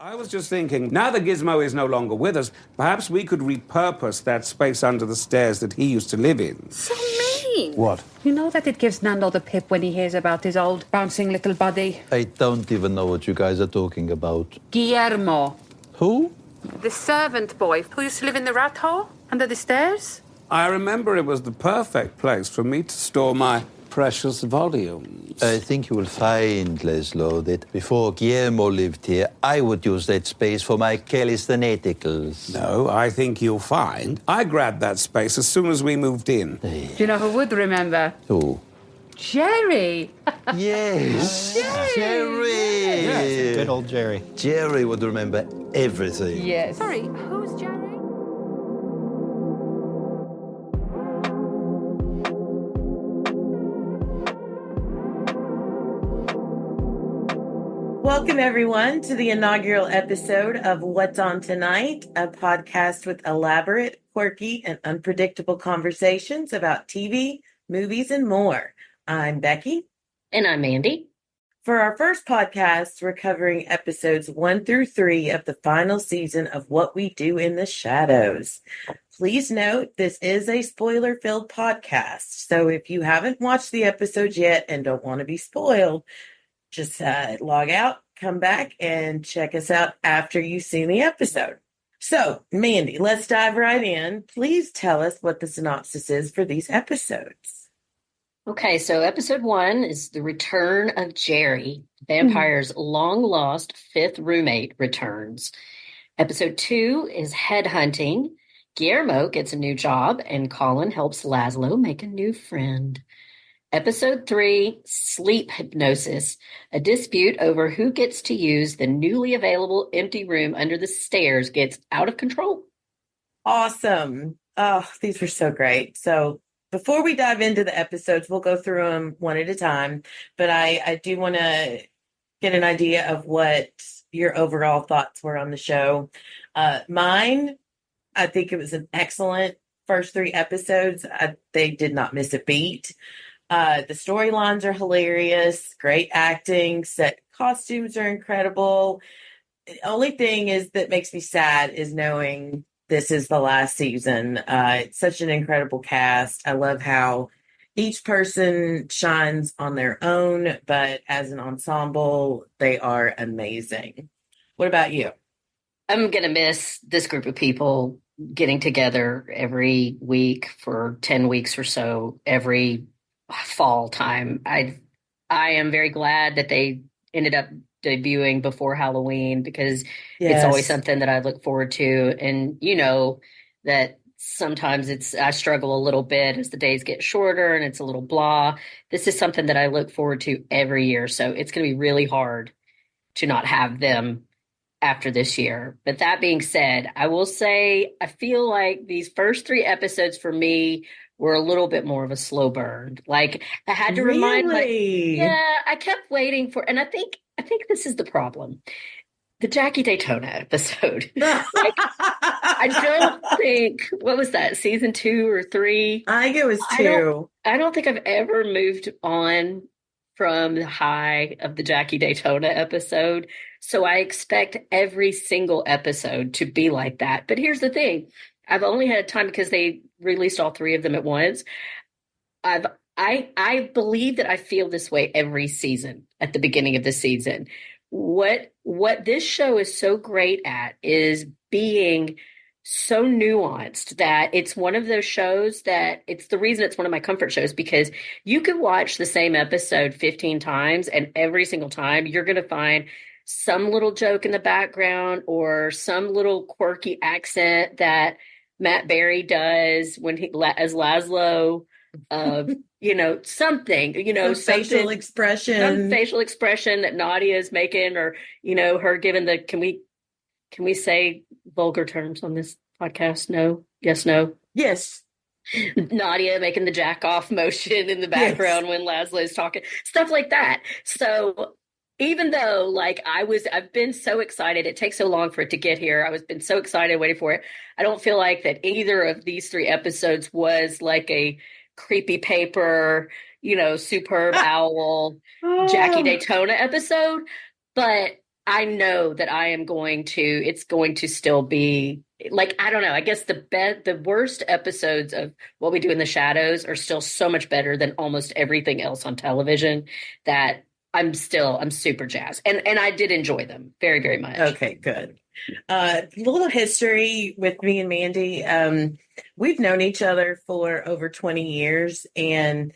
I was just thinking, now that Gizmo is no longer with us, perhaps we could repurpose that space under the stairs that he used to live in. So mean. What? You know that it gives Nando the pip when he hears about his old bouncing little buddy? I don't even know what you guys are talking about. Guillermo. Who? The servant boy who used to live in the rat hole under the stairs. I remember it was the perfect place for me to store my precious volumes. I think you will find, Leslo, that before Guillermo lived here, I would use that space for my calistheneticals. No, I think you'll find I grabbed that space as soon as we moved in. Do you know who would remember? Who? Jerry. Yes. Jerry. Yes, good old Jerry. Jerry would remember everything. Yes. Sorry, who's Jerry? Welcome, everyone, to the inaugural episode of What's On Tonight, a podcast with elaborate, quirky, and unpredictable conversations about TV, movies, and more. I'm Becky. And I'm Mandy. For our first podcast, we're covering episodes 1 through 3 of the final season of What We Do in the Shadows. Please note, this is a spoiler-filled podcast, so if you haven't watched the episodes yet and don't want to be spoiled, just log out, come back, and check us out after you've seen the episode. So, Mandy, let's dive right in. Please tell us what the synopsis is for these episodes. Okay, so episode 1 is the return of Jerry. The vampire's long-lost fifth roommate returns. Episode 2 is headhunting. Guillermo gets a new job, and Colin helps Laszlo make a new friend. Episode 3, sleep hypnosis. A dispute over who gets to use the newly available empty room under the stairs gets out of control. Awesome. Oh, these were so great. So before we dive into the episodes, we'll go through them one at a time. But I do want to get an idea of what your overall thoughts were on the show. Mine, I think it was an excellent first 3 episodes. They did not miss a beat. The storylines are hilarious, great acting, set costumes are incredible. The only thing is that makes me sad is knowing this is the last season. It's such an incredible cast. I love how each person shines on their own, but as an ensemble, they are amazing. What about you? I'm going to miss this group of people getting together every week for 10 weeks or so, every fall time. I am very glad that they ended up debuting before Halloween because It's always something that I look forward to. And you know that sometimes I struggle a little bit as the days get shorter and it's a little blah. This is something that I look forward to every year. So it's going to be really hard to not have them after this year. But that being said, I will say I feel like these first 3 episodes for me were a little bit more of a slow burn. Like I had to remind, I kept waiting for, and I think this is the problem. The Jackie Daytona episode. I don't think, what was that, season 2 or 3? I think it was 2. I don't think I've ever moved on from the high of the Jackie Daytona episode. So I expect every single episode to be like that. But here's the thing. I've only had time because they released all 3 of them at once. I believe that I feel this way every season at the beginning of the season. What this show is so great at is being so nuanced that it's one of those shows that it's the reason it's one of my comfort shows, because you could watch the same episode 15 times and every single time you're going to find some little joke in the background or some little quirky accent that Matt Berry does when as Laszlo, something, some facial expression that Nadia is making, or, her giving the, can we say vulgar terms on this podcast? No, yes, no. Yes. Nadia making the jack off motion in the background when Laszlo is talking, stuff like that. So even though I've been so excited, it takes so long for it to get here. Been so excited waiting for it. I don't feel like that either of these 3 episodes was like a creepy paper, superb owl Jackie Daytona episode. But I know that it's going to still be like, I don't know. I guess the worst episodes of What We Do in the Shadows are still so much better than almost everything else on television that I'm super jazzed. And I did enjoy them very, very much. Okay, good. A little history with me and Mandy. We've known each other for over 20 years, and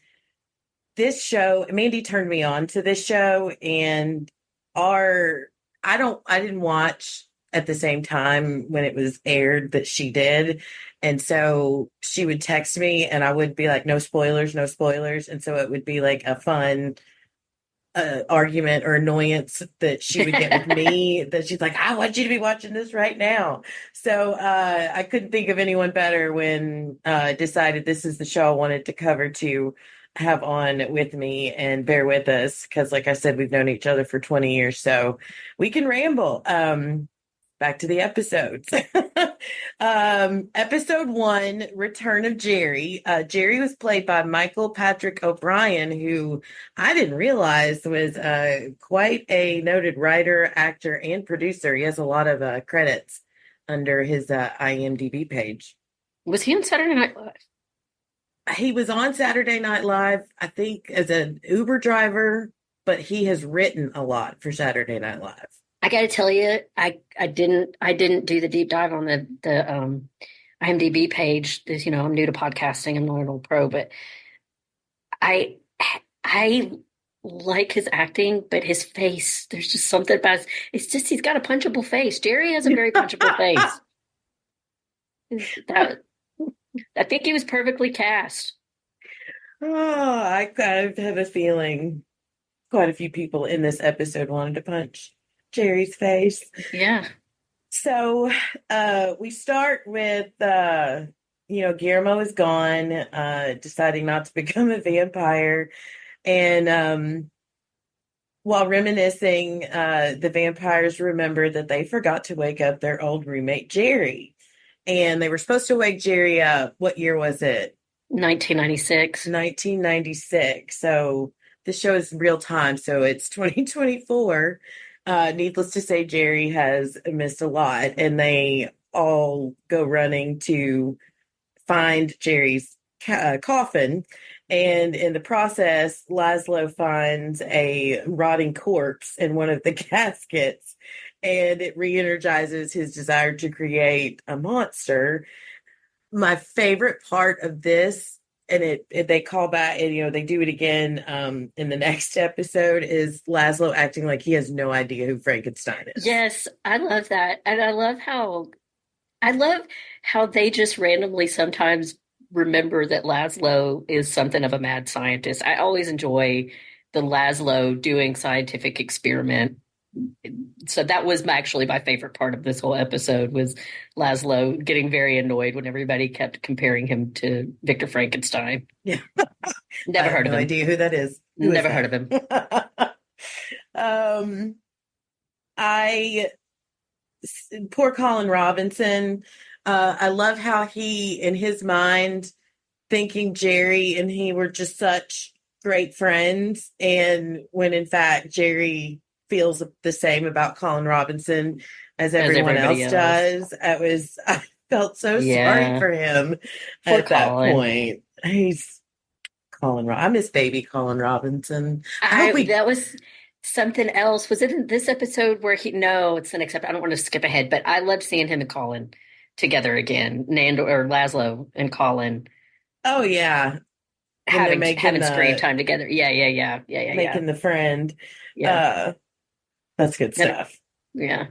this show, Mandy turned me on to this show, and I didn't watch at the same time when it was aired that she did. And so she would text me and I would be like, no spoilers, no spoilers. And so it would be like a fun argument or annoyance that she would get with me, that she's like, I want you to be watching this right now. So I couldn't think of anyone better when I decided this is the show I wanted to cover to have on with me and bear with us. Because like I said, we've known each other for 20 years, so we can ramble. Back to the episodes. Episode 1, Return of Jerry. Jerry was played by Michael Patrick O'Brien, who I didn't realize was quite a noted writer, actor, and producer. He has a lot of credits under his IMDb page. Was he on Saturday Night Live? He was on Saturday Night Live, I think, as an Uber driver, but he has written a lot for Saturday Night Live. I got to tell you, I didn't do the deep dive on the IMDb page. As you know, I'm new to podcasting. I'm not an old pro, but I like his acting, but his face, there's just something about it's just he's got a punchable face. Jerry has a very punchable face. I think he was perfectly cast. Oh, I have a feeling quite a few people in this episode wanted to punch Jerry's face. Yeah. So we start with, Guillermo is gone, deciding not to become a vampire. And while reminiscing, the vampires remember that they forgot to wake up their old roommate, Jerry. And they were supposed to wake Jerry up. What year was it? 1996. 1996. So this show is real time. So it's 2024. Needless to say, Jerry has missed a lot, and they all go running to find Jerry's coffin. And in the process, Laszlo finds a rotting corpse in one of the caskets, and it re-energizes his desire to create a monster. My favorite part of this, and they call back, and they do it again in the next episode, is Laszlo acting like he has no idea who Frankenstein is. Yes, I love that. And I love how they just randomly sometimes remember that Laszlo is something of a mad scientist. I always enjoy the Laszlo doing scientific experiment. So that was actually my favorite part of this whole episode, was Laszlo getting very annoyed when everybody kept comparing him to Victor Frankenstein. Yeah. Never heard of him. No idea who that is. Never heard of him. Poor Colin Robinson. I love how he, in his mind, thinking Jerry and he were just such great friends, and when in fact Jerry feels the same about Colin Robinson as everyone else does. I felt so sorry for him at that point. He's Colin. I miss baby Colin Robinson. That was something else. Was it in this episode where no, it's the next episode. I don't want to skip ahead, but I loved seeing him and Colin together again. Laszlo and Colin. Oh yeah. Having screen time together. Yeah. Making the friend. Yeah. That's good stuff. Yeah.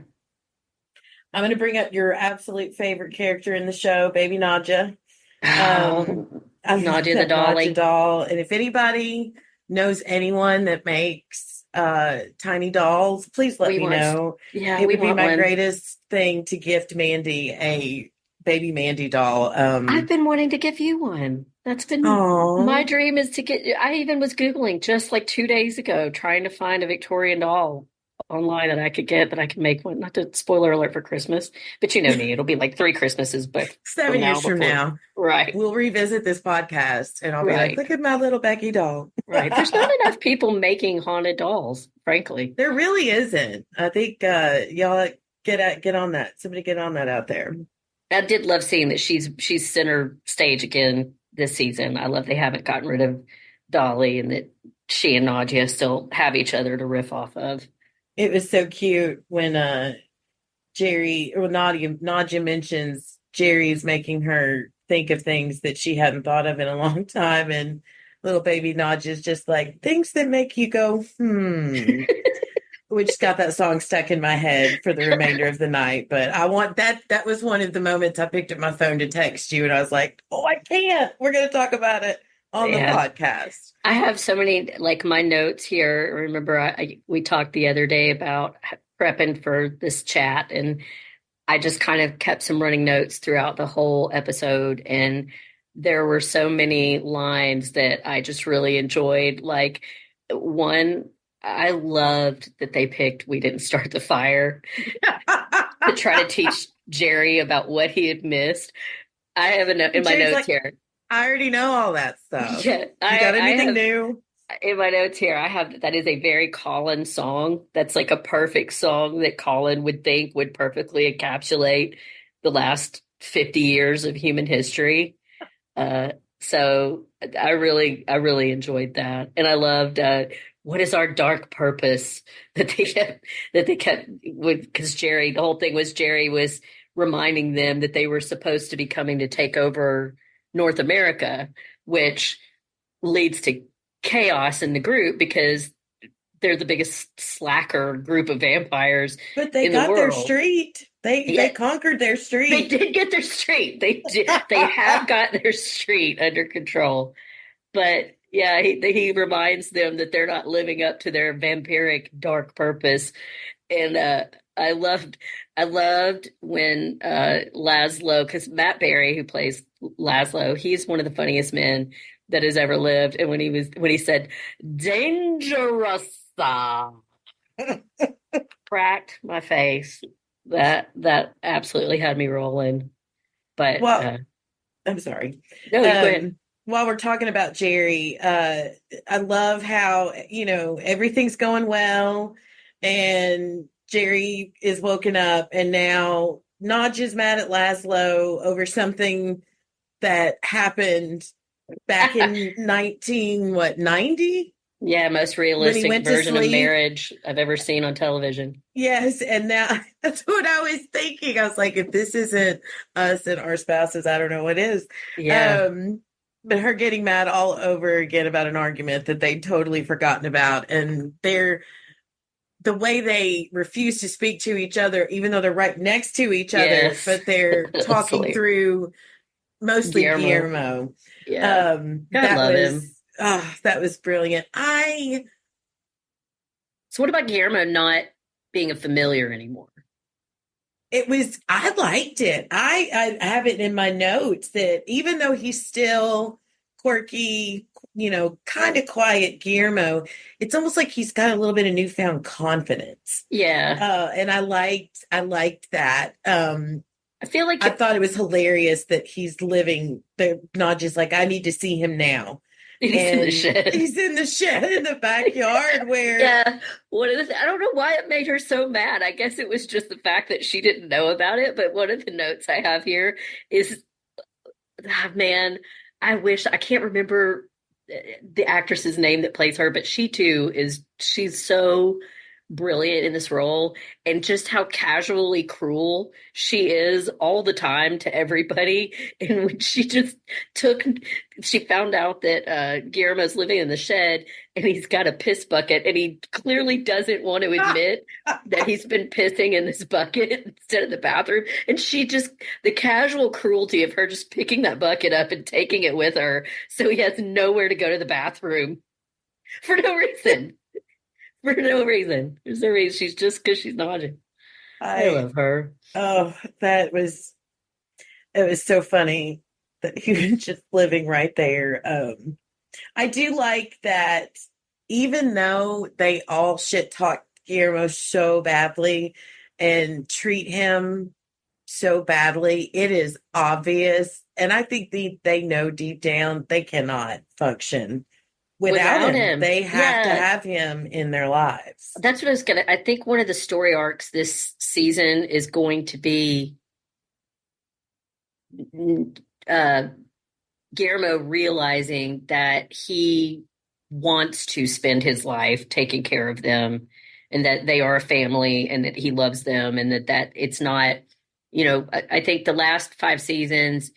I'm going to bring up your absolute favorite character in the show, baby Nadja. Nadja the dolly. Nadja doll. And if anybody knows anyone that makes tiny dolls, please let me know. Yeah, it would be my greatest thing to gift Mandy a baby Mandy doll. I've been wanting to give you one. That's been my dream, is to get. I even was Googling just like 2 days ago, trying to find a Victorian doll online that I could get that I could make one. Not to spoiler alert for Christmas, but you know me, it'll be like 3 Christmases, but 7 years from before. now, Right. we'll revisit this podcast and I'll be Right. like, look at my little Becky doll. Right. There's not enough people making haunted dolls, frankly. There really isn't. I think y'all get on that. Somebody get on that out there. I did love seeing that she's center stage again this season. I love they haven't gotten rid of Dolly and that she and Nadia still have each other to riff off of. It was so cute when Nadia mentions Jerry's making her think of things that she hadn't thought of in a long time, and little baby Nadia's just like, things that make you go, which got that song stuck in my head for the remainder of the night. But I want that was one of the moments I picked up my phone to text you, and I was like, oh, I can't. We're going to talk about it on the podcast. I have so many, like, my notes here. Remember, we talked the other day about prepping for this chat, and I just kind of kept some running notes throughout the whole episode, and there were so many lines that I just really enjoyed. Like, one, I loved that they picked "We Didn't Start the Fire" to try to teach Jerry about what he had missed. I have a note in my notes here. I already know all that stuff. Yeah, you got anything new? In my notes here, I have that is a very Colin song. That's like a perfect song that Colin would think would perfectly encapsulate the last 50 years of human history. So I really enjoyed that, and I loved what is our dark purpose that they kept with, because Jerry, the whole thing was Jerry was reminding them that they were supposed to be coming to take over North America, which leads to chaos in the group because they're the biggest slacker group of vampires. But they got their street. They conquered their street. They did get their street. They have got their street under control. But yeah, he reminds them that they're not living up to their vampiric dark purpose. And I loved when Laszlo, because Matt Berry, who plays Laszlo, he's one of the funniest men that has ever lived. And when he said dangerous, cracked my face. That absolutely had me rolling. But I'm sorry. No, go ahead. While we're talking about Jerry, I love how, everything's going well and Jerry is woken up, and now Nodge is mad at Laszlo over something that happened back in 90? Yeah, most realistic version of marriage I've ever seen on television. Yes, and now that's what I was thinking. I was like, if this isn't us and our spouses, I don't know what is. Yeah. But her getting mad all over again about an argument that they'd totally forgotten about, and the way they refuse to speak to each other, even though they're right next to each other, but they're talking through mostly Guillermo. Yeah. I love him. That was brilliant. So what about Guillermo not being a familiar anymore? I liked it. I have it in my notes that even though he's still quirky, kind of quiet Guillermo, it's almost like he's got a little bit of newfound confidence. Yeah. And I liked that. I feel like I thought it was hilarious that he's living not just like, I need to see him now. He's in the shed. He's in the shed in the backyard where... Yeah. I don't know why it made her so mad. I guess it was just the fact that she didn't know about it. But one of the notes I have here is, man, I can't remember the actress's name that plays her, but she's so brilliant in this role, and just how casually cruel she is all the time to everybody. And when she found out that Guillermo's living in the shed and he's got a piss bucket, and he clearly doesn't want to admit that he's been pissing in this bucket instead of the bathroom. And the casual cruelty of her just picking that bucket up and taking it with her so he has nowhere to go to the bathroom for no reason. For no reason. There's no reason. She's just because she's naughty. I love her. Oh, it was so funny that he was just living right there. I do like that even though they all shit talked Guillermo so badly and treat him so badly. It is obvious. And I think they know deep down they cannot function without him. They have to have him in their lives. That's what I think one of the story arcs this season is going to be Guillermo realizing that he wants to spend his life taking care of them, and that they are a family, and that he loves them, and that it's not, I think the last 5 seasons,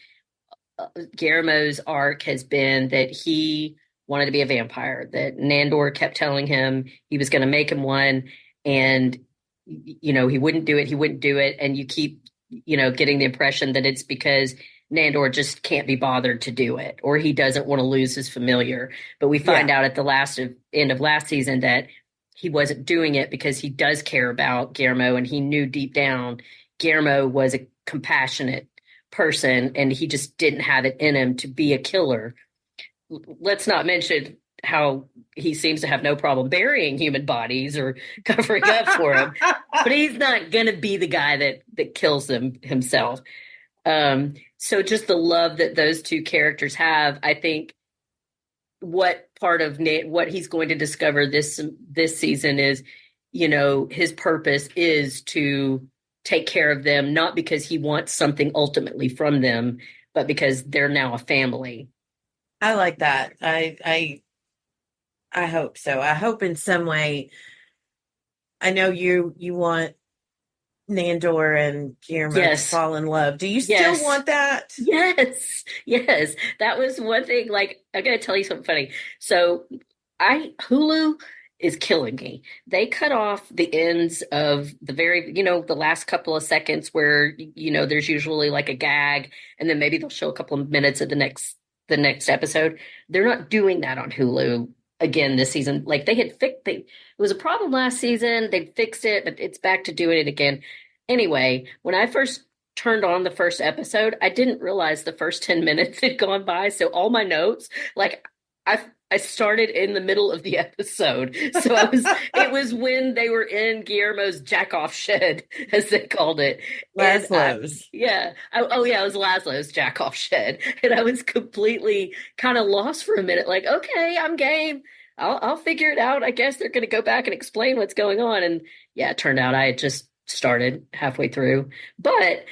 Guillermo's arc has been that he wanted to be a vampire, that Nandor kept telling him he was going to make him one, and he wouldn't do it, and you keep getting the impression that it's because Nandor just can't be bothered to do it, or he doesn't want to lose his familiar. But we find out at the end of last season that he wasn't doing it because he does care about Guillermo, and he knew deep down Guillermo was a compassionate person, and he just didn't have it in him to be a killer. Let's not mention how he seems to have no problem burying human bodies or covering up for them, but he's not going to be the guy that kills them himself. So just the love that those two characters have, I think what part of what he's going to discover this season is, his purpose is to take care of them, not because he wants something ultimately from them, but because they're now a family. I like that. I hope so. I hope in some way. I know you want Nandor and Guillermo to fall in love. Do you still want that? Yes. That was one thing. Like, I gotta tell you something funny. So Hulu is killing me. They cut off the ends of the the last couple of seconds where, there's usually like a gag, and then maybe they'll show a couple of minutes of the next episode. They're not doing that on Hulu again this season. Like, they had it was a problem last season. They fixed it, but it's back to doing it again. Anyway, when I first turned on the first episode, I didn't realize the first 10 minutes had gone by. So all my notes, like, I started in the middle of the episode. So it was when they were in Guillermo's jack-off shed, as they called it. Laszlo's. It was Laszlo's jack-off shed. And I was completely kind of lost for a minute. Like, okay, I'm game. I'll figure it out. I guess they're going to go back and explain what's going on. And it turned out I had just started halfway through. But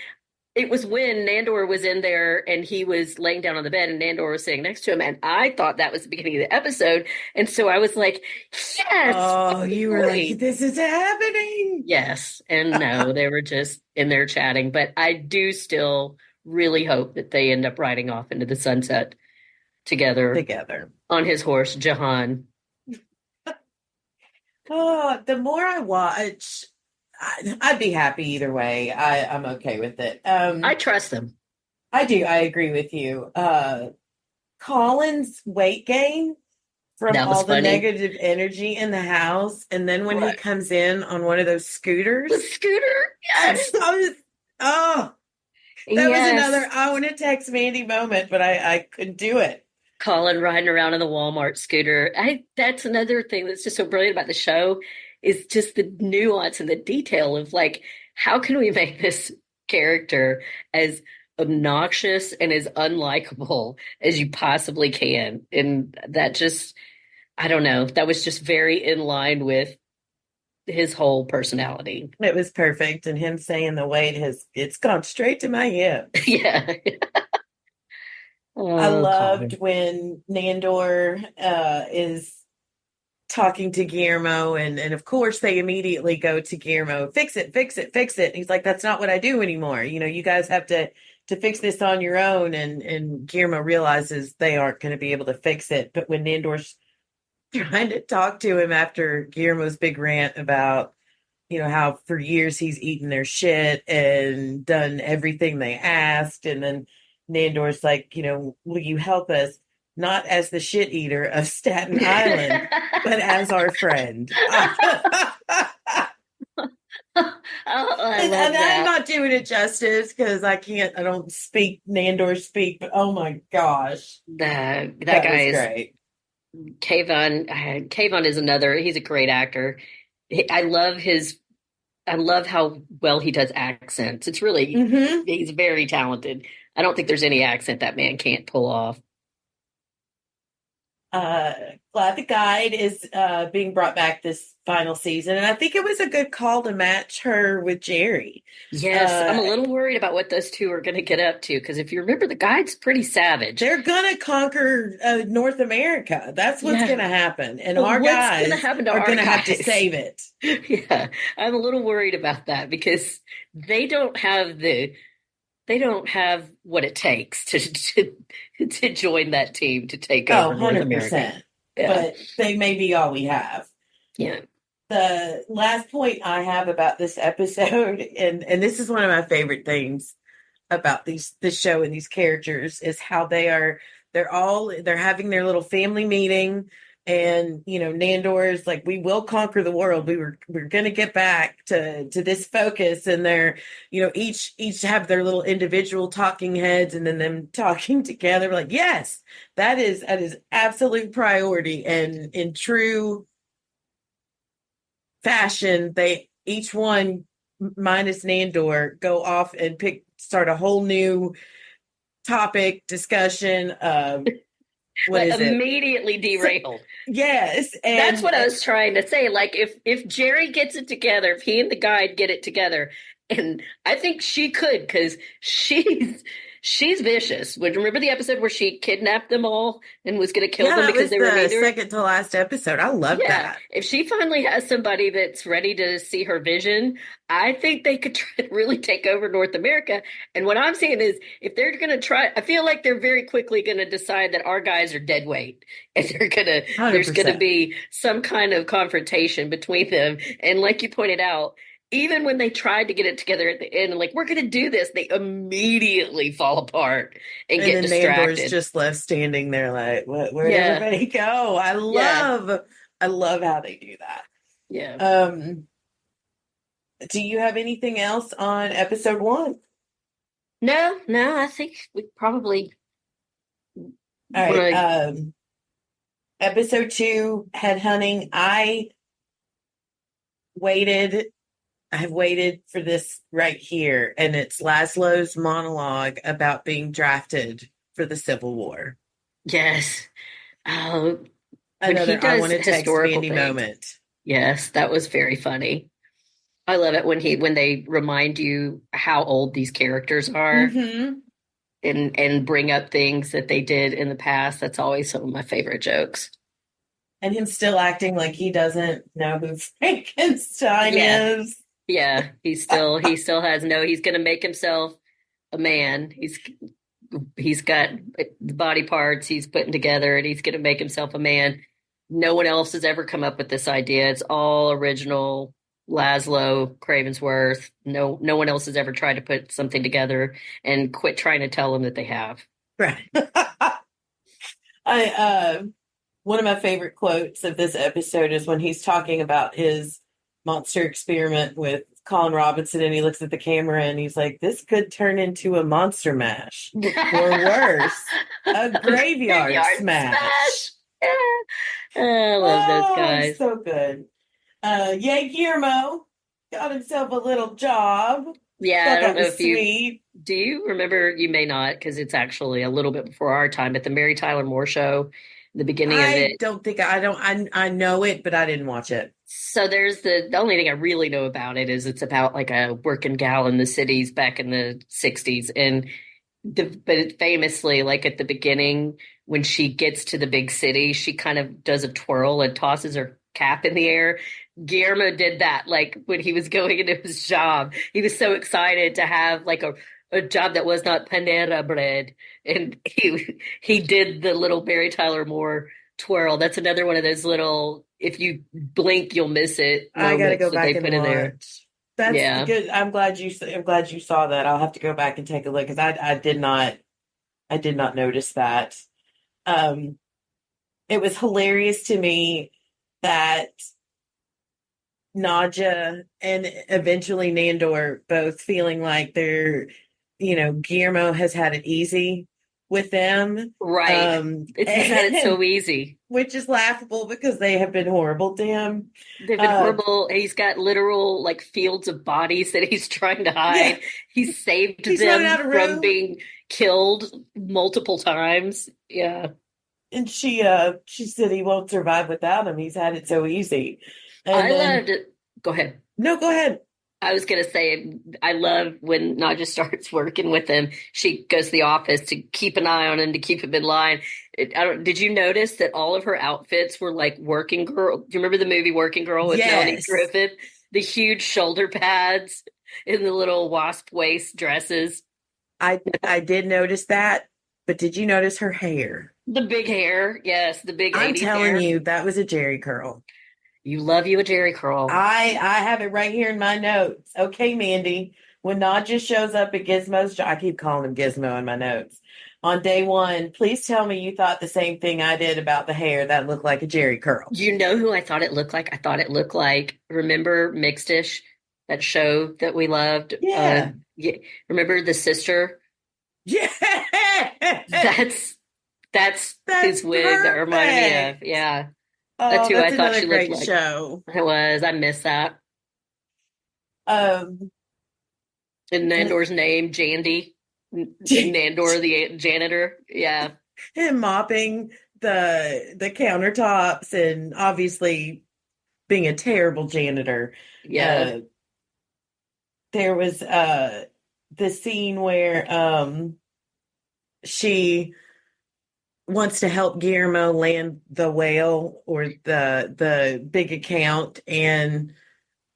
it was when Nandor was in there and he was laying down on the bed and Nandor was sitting next to him. And I thought that was the beginning of the episode. And so I was like, yes. Oh, you were like, this is happening. Yes. And no, they were just in there chatting. But I do still really hope that they end up riding off into the sunset together on his horse, Jahan. Oh, the more I watch, I'd be happy either way. I'm okay with it. I trust them. I do. I agree with you. Colin's weight gain from all the negative energy in the house, and then when he comes in on one of those scooters, yes. That was another I want to text Mandy moment, but I couldn't do it. Colin riding around in the Walmart scooter. That's another thing that's just so brilliant about the show, is just the nuance and the detail of, like, how can we make this character as obnoxious and as unlikable as you possibly can? And that just, I don't know, that was just very in line with his whole personality. It was perfect. And him saying the weight it's gone straight to my hip. Yeah. I loved when Nandor is talking to Guillermo, and of course they immediately go to Guillermo, fix it. And he's like, that's not what I do anymore. You guys have to fix this on your own. And Guillermo realizes they aren't going to be able to fix it. But when Nandor's trying to talk to him after Guillermo's big rant about, how for years he's eaten their shit and done everything they asked, and then Nandor's like, will you help us? Not as the shit eater of Staten Island, but as our friend. I'm not doing it justice because I don't speak Nandor speak, but oh my gosh. That guy is great. Kayvon is another, he's a great actor. I love how well he does accents. It's really, Mm-hmm. he's very talented. I don't think there's any accent that man can't pull off. Glad the Guide is being brought back this final season, and I think it was a good call to match her with Jerry. Yes, I'm a little worried about what those two are going to get up to, because if you remember, the Guide's pretty savage. They're gonna conquer North America. That's what's gonna happen, and Well, our what's guys gonna happen to are our gonna have to guys? save it. Yeah, I'm a little worried about that because they don't have what it takes to join that team to take over North America. 100%. Yeah. But they may be all we have. Yeah. The last point I have about this episode, and this is one of my favorite things about this show and these characters, is how they're having their little family meeting, and Nandor is like, we will conquer the world. We're gonna get back to this focus, and they're each have their little individual talking heads, and then them talking together. We're like, yes, that is absolute priority, and in true fashion, they each one minus Nandor go off and start a whole new topic discussion. What is it? Immediately derailed. Yes, and that's what I was trying to say. Like, if Jerry gets it together, if he and the Guide get it together, and I think she could, because she's vicious. Would you remember the episode where she kidnapped them all and was going to kill them because they were mean to her? Second to last episode. I love that. If she finally has somebody that's ready to see her vision, I think they could try to really take over North America. And what I'm saying is, if they're going to try, I feel like they're very quickly going to decide that our guys are dead weight, and there's going to be some kind of confrontation between them. And like you pointed out, even when they tried to get it together at the end, and like, we're going to do this, they immediately fall apart and get distracted. Nandor's just left standing there like, where'd everybody go? I love how they do that. Yeah. Do you have anything else on episode 1? No, I think we probably. All right. Episode 2, headhunting. I have waited for this right here, and it's Laszlo's monologue about being drafted for the Civil War. Yes. Another I want to text Mandy moment. Yes, that was very funny. I love it when they remind you how old these characters are, mm-hmm. and bring up things that they did in the past. That's always some of my favorite jokes. And him still acting like he doesn't know who Frankenstein is. Yeah, he still he's going to make himself a man. He's got the body parts he's putting together, and he's going to make himself a man. No one else has ever come up with this idea. It's all original Laszlo Cravensworth. No one else has ever tried to put something together, and quit trying to tell him that they have. Right. One of my favorite quotes of this episode is when he's talking about his monster experiment with Colin Robinson, and he looks at the camera and he's like, this could turn into a monster mash, or worse, a graveyard smash. Yeah. I love those guys. So good. Yay, Guillermo got himself a little job. Yeah, I don't know if do you remember? You may not, because it's actually a little bit before our time, but the Mary Tyler Moore Show, the beginning of it. I know it, but I didn't watch it. So there's the only thing I really know about it is it's about like a working gal in the cities back in the 60s. But famously, like at the beginning, when she gets to the big city, she kind of does a twirl and tosses her cap in the air. Guillermo did that, like when he was going into his job. He was so excited to have like a job that was not Panera bread. And he did the little Mary Tyler Moore twirl. That's another one of those little, if you blink, you'll miss it. I got to go back and watch. That's good. I'm glad you saw that. I'll have to go back and take a look, because I did not notice that. It was hilarious to me that Nadja and eventually Nandor both feeling like they're, Guillermo has had it easy, with them. Right. He's had it so easy. Which is laughable because they have been horrible to him. They've been horrible. He's got literal like fields of bodies that he's trying to hide. Yeah. He's saved He's running out them of from room. being killed multiple times. Yeah. And she said he won't survive without him. He's had it so easy. And I then, loved it. Go ahead. No, go ahead. I was going to say, I love when Nadja starts working with him. She goes to the office to keep an eye on him, to keep him in line. Did you notice that all of her outfits were like Working Girl? Do you remember the movie Working Girl with Melanie Yes. Griffith? The huge shoulder pads and the little wasp waist dresses. I did notice that, but did you notice her hair? The big hair. Yes, the big I'm 80s telling hair. you, that was a Jerry curl. You love you a Jerry curl. I have it right here in my notes. Okay, Mandy. When Nadja shows up at Gizmo's job, I keep calling him Gizmo in my notes. On day one, please tell me you thought the same thing I did about the hair that looked like a Jerry curl. You know who I thought it looked like? I thought it looked like, remember Mixedish, that show that we loved? Yeah. Remember the sister? Yeah. That's his wig that reminded me of. Yeah. That's who I thought she looked like. Show. It was. I missed that. And Nandor's name, Jandy. Nandor, the janitor. Yeah. Him mopping the countertops and obviously being a terrible janitor. Yeah. There was the scene where she wants to help Guillermo land the whale or the big account, and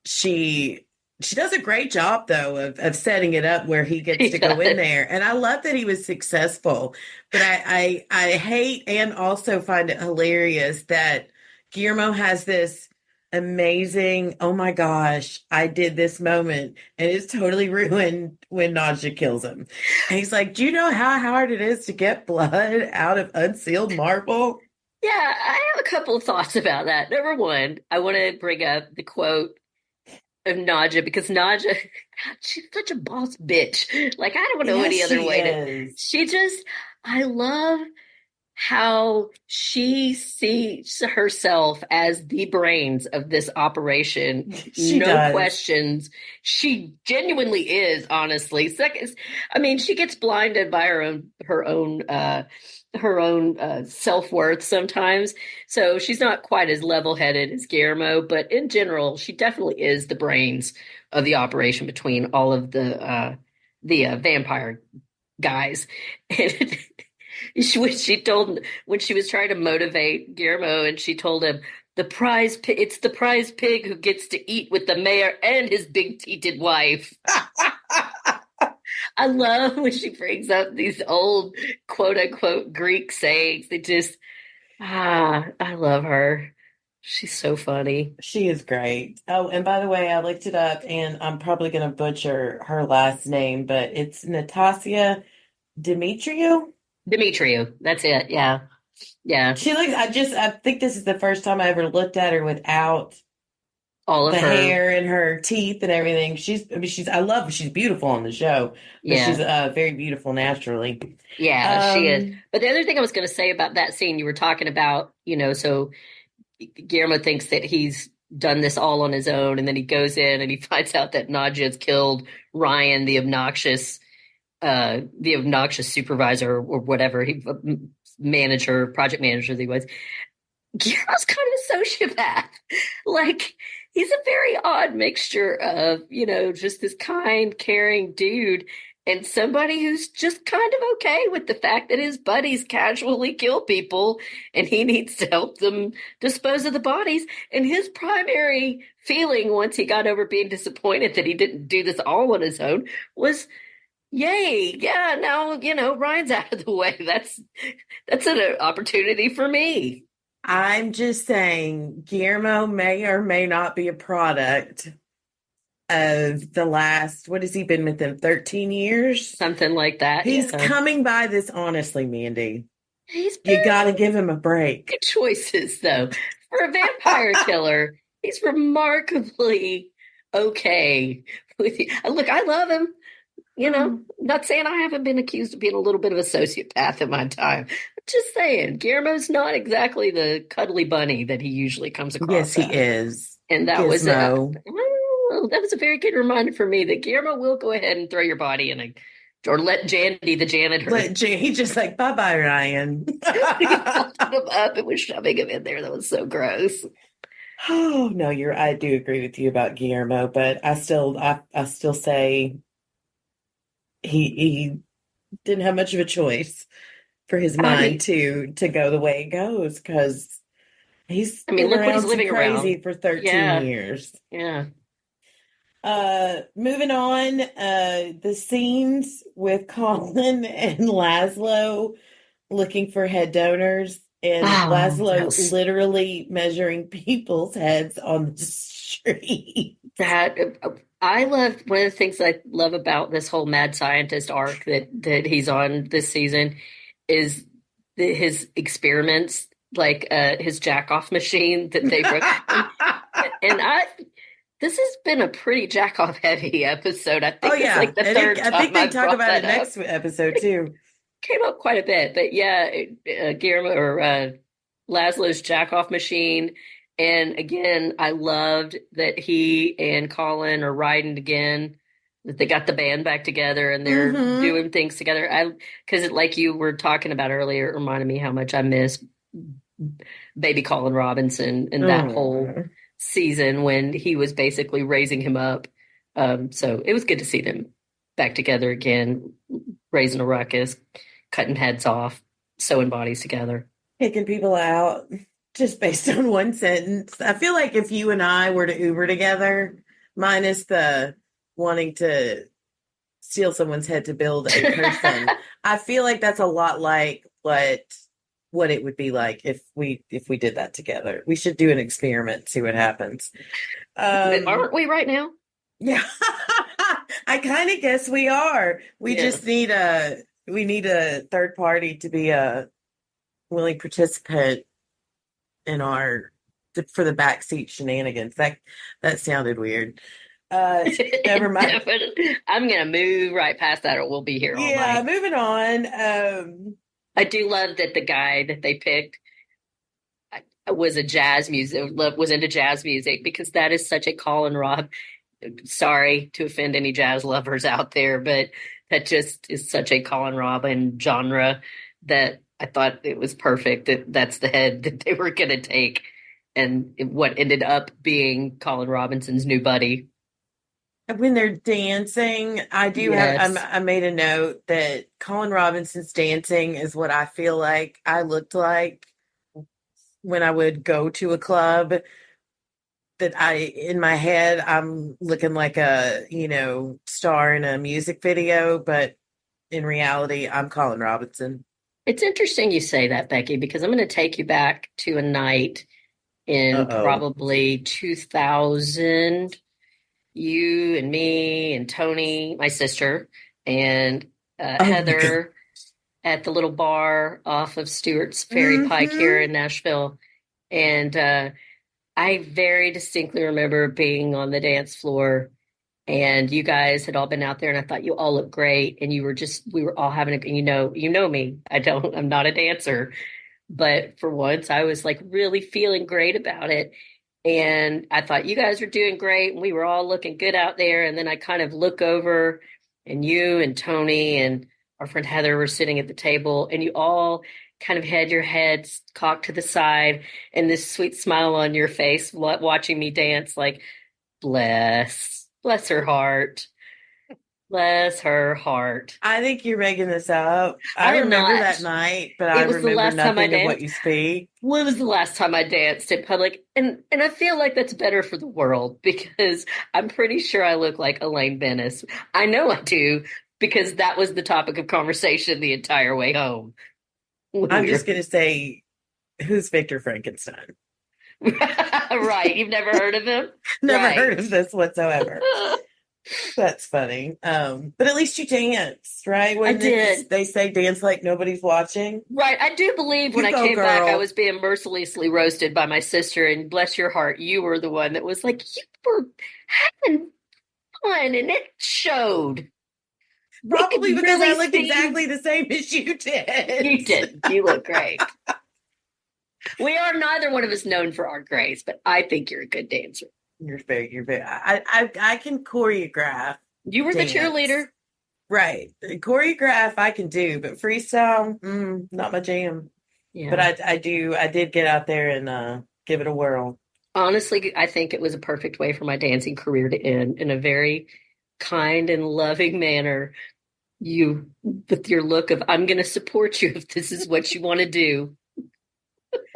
she does a great job though of setting it up where he gets to go in there. And I love that he was successful, but I hate and also find it hilarious that Guillermo has this amazing, oh my gosh, I did this moment, and it's totally ruined when Nadja kills him. And he's like, do you know how hard it is to get blood out of unsealed marble? Yeah, I have a couple of thoughts about that. Number one, I want to bring up the quote of Nadja, because Nadja, she's such a boss bitch. Like, I don't know any other way to. I love how she sees herself as the brains of this operation. She no does. questions. She genuinely is, honestly. Second, I mean, she gets blinded by her own self-worth sometimes. So she's not quite as level-headed as Guillermo, but in general, she definitely is the brains of the operation between all of the vampire guys. And when she was trying to motivate Guillermo, and she told him, it's the prize pig who gets to eat with the mayor and his big-teated wife. I love when she brings up these old quote-unquote Greek sayings. I love her. She's so funny. She is great. Oh, and by the way, I looked it up, and I'm probably going to butcher her last name, but it's Natasha Demetriou. Demetriou, that's it. Yeah. She looks. I think this is the first time I ever looked at her without all of the her hair and her teeth and everything. She's beautiful on the show, but she's very beautiful naturally. Yeah, she is. But the other thing I was going to say about that scene you were talking about, so Guillermo thinks that he's done this all on his own, and then he goes in and he finds out that Nadja has killed Ryan, the obnoxious supervisor or whatever, project manager that he was. Guillermo's kind of a sociopath. Like, he's a very odd mixture of, just this kind, caring dude and somebody who's just kind of okay with the fact that his buddies casually kill people and he needs to help them dispose of the bodies. And his primary feeling, once he got over being disappointed that he didn't do this all on his own, was, yay, yeah, now, Ryan's out of the way. That's an opportunity for me. I'm just saying, Guillermo may or may not be a product of the last, what has he been with them, 13 years? Something like that. He's coming by this honestly, Mandy. You got to give him a break. Good choices, though. For a vampire killer, he's remarkably okay. Look, I love him. You know, not saying I haven't been accused of being a little bit of a sociopath in my time. Just saying, Guillermo's not exactly the cuddly bunny that he usually comes Yes, across he as. is. And that Gizmo. that was a very good reminder for me that Guillermo will go ahead and throw your body in a, or let Jandy, the janitor, He just like, bye-bye, Ryan. lifted him up and was shoving him in there. That was so gross. Oh no, I do agree with you about Guillermo, but I still say he didn't have much of a choice for his I mind mean, to go the way it goes because he's I mean, been look what he's around too living crazy around. for 13 Yeah, years. yeah. Moving on, the scenes with Colin and Laszlo looking for head donors and Oh, that Laszlo was literally measuring people's heads on the street. that. I love one of the things I love about this whole mad scientist arc that he's on this season is his experiments, like his jack off machine that they broke. And I this has been a pretty jack off heavy episode. I Oh think it's yeah, like the and third I think time they I've talk brought about it that up. next episode too. Came up quite a bit, but yeah, Guillermo or Laszlo's jack off machine. And again, I loved that he and Colin are riding again, that they got the band back together and they're Mm-hmm. doing things together. Because like you were talking about earlier, it reminded me how much I miss baby Colin Robinson and that whole Oh. season when he was basically raising him up. So it was good to see them back together again, raising a ruckus, cutting heads off, sewing bodies together. Kicking people out just based on one sentence. I feel like if you and I were to Uber together, minus the wanting to steal someone's head to build a person, I feel like that's a lot like what it would be like if we did that together. We should do an experiment, see what happens. Aren't we right now? Yeah. I kind of guess we are. We Yeah. just need a third party to be a willing participant in for the backseat shenanigans. That sounded weird. Never mind. I'm gonna move right past that, or we'll be here all Yeah, night. moving on. I do love that the guy that they picked was a jazz music was into jazz music because that is such a Colin Rob. Sorry to offend any jazz lovers out there, but that just is such a Colin Robin genre that I thought it was perfect that that's the head that they were going to take, and what ended up being Colin Robinson's new buddy. When they're dancing, I do Yes. I made a note that Colin Robinson's dancing is what I feel like I looked like when I would go to a club. That in my head, I'm looking like a, star in a music video, but in reality, I'm Colin Robinson. It's interesting you say that, Becky, because I'm going to take you back to a night in Uh-oh. probably 2000. You and me and Tony, my sister, and Oh my God. Heather at the little bar off of Stewart's Ferry Pike here in Nashville. And I very distinctly remember being on the dance floor, and you guys had all been out there, and I thought you all looked great, and we were all having a, you know me, I'm not a dancer, but for once I was like really feeling great about it. And I thought you guys were doing great, and we were all looking good out there. And then I kind of look over, and you and Tony and our friend Heather were sitting at the table, and you all kind of had your heads cocked to the side and this sweet smile on your face watching me dance, like, bless her heart. Bless her heart. I think you're making this up. I I am remember not. that night, but I It was the remember last time I nothing of what danced. you speak. When was the last time I danced in public? And I feel like that's better for the world because I'm pretty sure I look like Elaine Bennis. I know I do because that was the topic of conversation the entire way home. I'm just going to say, who's Victor Frankenstein? Right. You've never heard of him? Never Right. heard of this whatsoever. That's funny. But at least you danced, right? I did. They say dance like nobody's watching. Right. I do believe when You I go, came back, I girl. was being mercilessly roasted by my sister. And bless your heart, you were the one that was like, you were having fun and it showed. Probably because really I looked see- exactly the same as you did. You did. You look great. We are neither one of us known for our grace, but I think you're a good dancer. You're very. I can choreograph. You were the Dance. cheerleader. Right. Choreograph I can do, but freestyle, not my jam. Yeah. But I did get out there and give it a whirl. Honestly, I think it was a perfect way for my dancing career to end in a very kind and loving manner. You, with your look of, I'm going to support you if this is what you want to do.